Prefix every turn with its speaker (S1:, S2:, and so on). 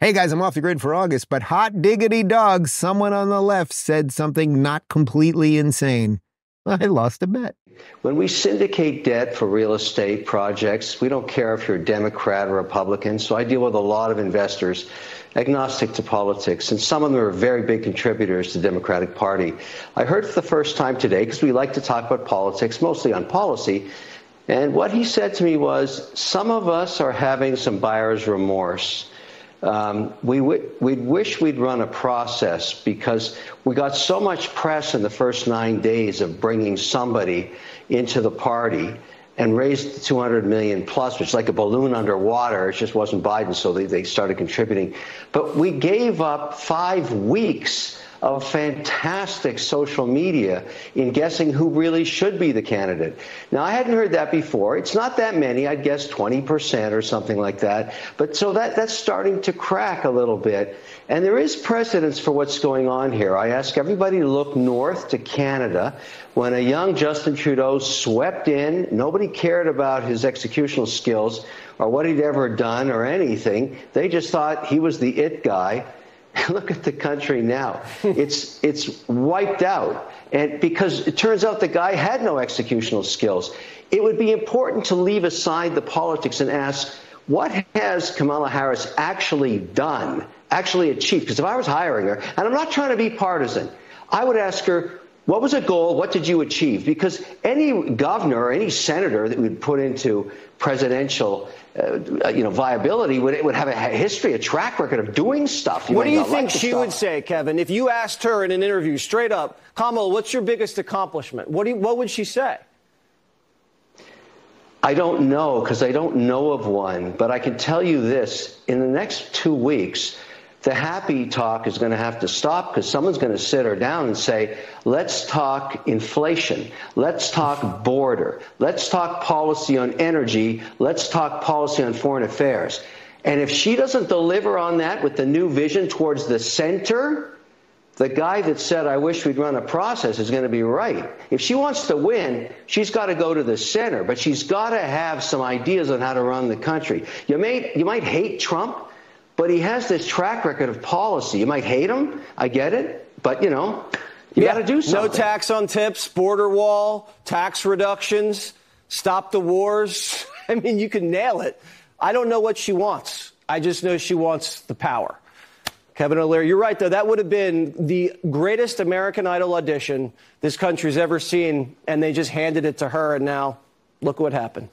S1: Hey guys, I'm off the grid for August, but hot diggity dog, someone on the left said something not completely insane. I lost a bet.
S2: When we syndicate debt for real estate projects, we don't care if you're a Democrat or Republican. So I deal with a lot of investors, agnostic to politics, and some of them are very big contributors to the Democratic Party. I heard for the first time today, because we like to talk about politics, mostly on policy, and what he said to me was, some of us are having some buyer's remorse. We'd wish we'd run a process because we got so much press in the first 9 days of bringing somebody into the party and raised 200 million plus, which is like a balloon underwater. It just wasn't Biden, so they started contributing. But we gave up 5 weeks of fantastic social media in guessing who really should be the candidate. Now, I hadn't heard that before. It's not that many. I'd guess 20% or something like that. But so that's starting to crack a little bit. And there is precedence for what's going on here. I ask everybody to look north to Canada. When a young Justin Trudeau swept in, nobody cared about his executional skills or what he'd ever done or anything. They just thought he was the it guy. Look at the country now. It's wiped out. And because it turns out the guy had no executional skills. It would be important to leave aside the politics and ask, what has Kamala Harris actually done, actually achieved? Because if I was hiring her, and I'm not trying to be partisan, I would ask her, what was a goal? What did you achieve? Because any governor or any senator that would put into presidential viability would have a history, a track record of doing stuff.
S3: What do you think she would say, Kevin, if you asked her in an interview straight up, Kamala, what's your biggest accomplishment? What would she say?
S2: I don't know, because I don't know of one. But I can tell you this. In the next 2 weeks, the happy talk is going to have to stop because someone's going to sit her down and say, let's talk inflation. Let's talk border. Let's talk policy on energy. Let's talk policy on foreign affairs. And if she doesn't deliver on that with the new vision towards the center, the guy that said, I wish we'd run a process is going to be right. If she wants to win, she's got to go to the center, but she's got to have some ideas on how to run the country. You might hate Trump, but he has this track record of policy. You might hate him. I get it. But, you got to do something.
S3: No tax on tips, border wall, tax reductions, stop the wars. I mean, you can nail it. I don't know what she wants. I just know she wants the power. Kevin O'Leary, you're right, though. That would have been the greatest American Idol audition this country's ever seen, and they just handed it to her, and now look what happened.